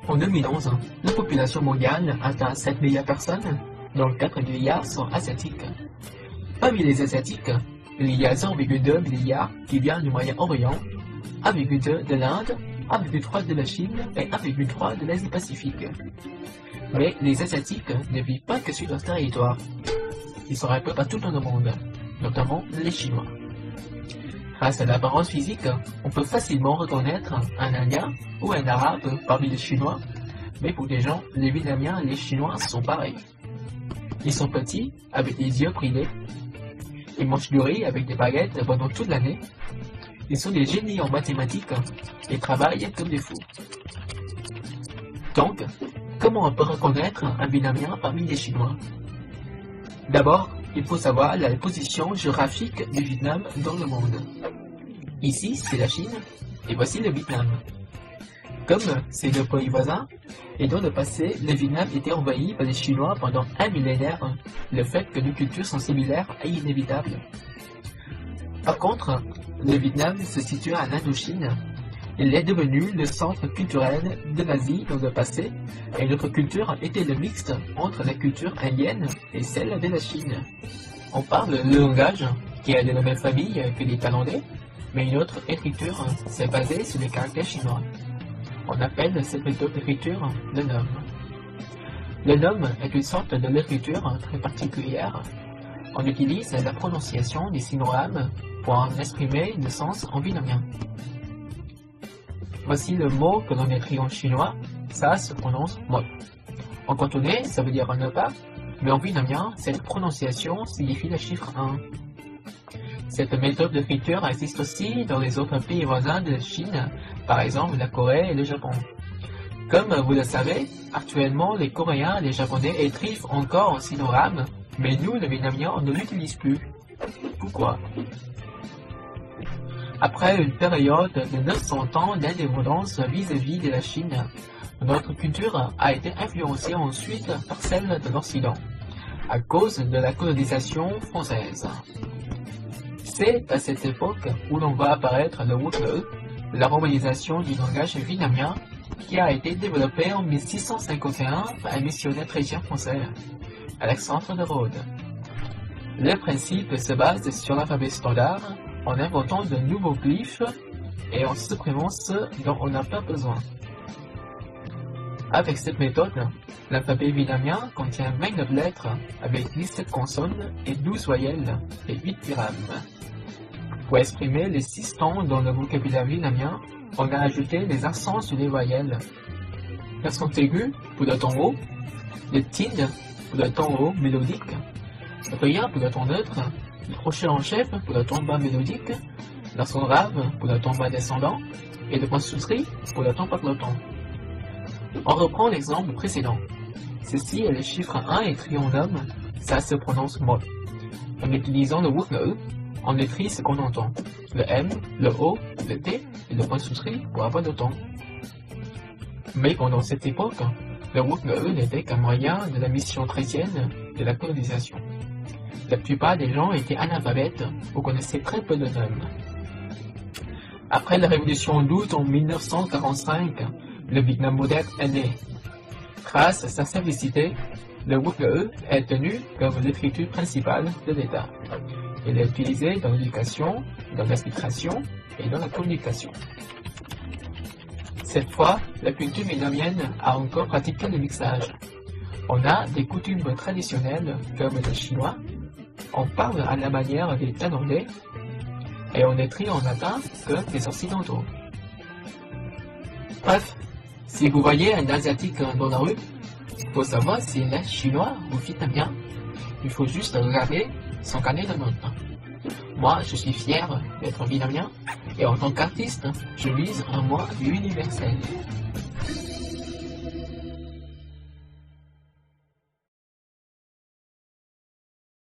En 2011, la population mondiale atteint 7 milliards de personnes, dont 4 milliards sont asiatiques. Parmi les asiatiques, il y a 0,2 milliards qui viennent du Moyen-Orient, 1,2 de l'Inde, 1,3 de la Chine et 1,3 de l'Asie-Pacifique. Mais les Asiatiques ne vivent pas que sur leur territoire. Ils sont un peu partout dans le monde, notamment les Chinois. Grâce à l'apparence physique, on peut facilement reconnaître un Indien ou un Arabe parmi les Chinois, mais pour les gens, les Vietnamiens et les Chinois sont pareils. Ils sont petits, avec des yeux privés. Ils mangent du riz avec des baguettes pendant toute l'année. Ils sont des génies en mathématiques et travaillent comme des fous. Donc, comment on peut reconnaître un Vietnamien parmi les Chinois? D'abord, il faut savoir la position géographique du Vietnam dans le monde. Ici, c'est la Chine, et voici le Vietnam. Comme c'est le pays voisin, et dans le passé, le Vietnam était envahi par les Chinois pendant un millénaire, le fait que nos cultures sont similaires est inévitable. Par contre, le Vietnam se situe en Indochine. Il est devenu le centre culturel de l'Asie dans le passé, et notre culture était le mixte entre la culture indienne et celle de la Chine. On parle le langage, qui est de la même famille que les Thaïlandais, mais une autre écriture s'est basée sur les caractères chinois. On appelle cette méthode d'écriture le nom. Le nom est une sorte de l'écriture très particulière. On utilise la prononciation des sinogrammes pour en exprimer le sens en vietnamien. Voici le mot que l'on écrit en chinois, ça se prononce mo. En cantonais, ça veut dire un pas, mais en vietnamien, cette prononciation signifie le chiffre 1. Cette méthode d'écriture existe aussi dans les autres pays voisins de Chine, par exemple la Corée et le Japon. Comme vous le savez, actuellement les Coréens et les Japonais écrivent encore en sinogramme, mais nous, les Vietnamiens, on ne l'utilise plus. Pourquoi? Après une période de 900 ans d'indépendance vis-à-vis de la Chine, notre culture a été influencée ensuite par celle de l'Occident, à cause de la colonisation française. C'est à cette époque où l'on va apparaître le Woke, la romanisation du langage vietnamien, qui a été développé en 1651 par un missionnaire chrétien français, Alexandre de Rhodes. Le principe se base sur l'alphabet standard, en inventant de nouveaux glyphes et en supprimant ceux dont on n'a pas besoin. Avec cette méthode, l'alphabet vietnamien contient 29 lettres avec 17 consonnes et 12 voyelles et 8 viragles. Pour exprimer les 6 tons dans le vocabulaire vietnamien, on a ajouté les accents sur les voyelles. L'accent aigu pour le ton haut, le tin pour le ton haut mélodique, le rien pour le ton neutre, le crochet en chef pour le ton bas mélodique, l'accent grave pour le ton bas descendant et le point souscrit pour le ton parlotant. On reprend l'exemple précédent. Ceci est le chiffre 1 écrit en homme, ça se prononce mo. En utilisant le Woke, on écrit ce qu'on entend, le M, le O, le T et le point souscrit pour avoir le ton. Mais pendant cette époque, le Woke n'était qu'un moyen de la mission chrétienne de la colonisation. La plupart des gens étaient analphabètes ou connaissaient très peu de noms. Après la révolution d'août en 1945, le Vietnam moderne est né. Grâce à sa simplicité, le Woke est tenu comme l'écriture principale de l'État. Il est utilisé dans l'éducation, dans l'inspiration et dans la communication. Cette fois, la culture vietnamienne a encore pratiqué le mixage. On a des coutumes traditionnelles comme les Chinois, on parle à la manière des Thaïlandais et on écrit en latin que les Occidentaux. Bref, si vous voyez un Asiatique dans la rue, pour savoir s'il est chinois ou vietnamien, il faut juste regarder son carnet de notes. Moi, je suis fier d'être vietnamien et en tant qu'artiste, je vise un moi universel.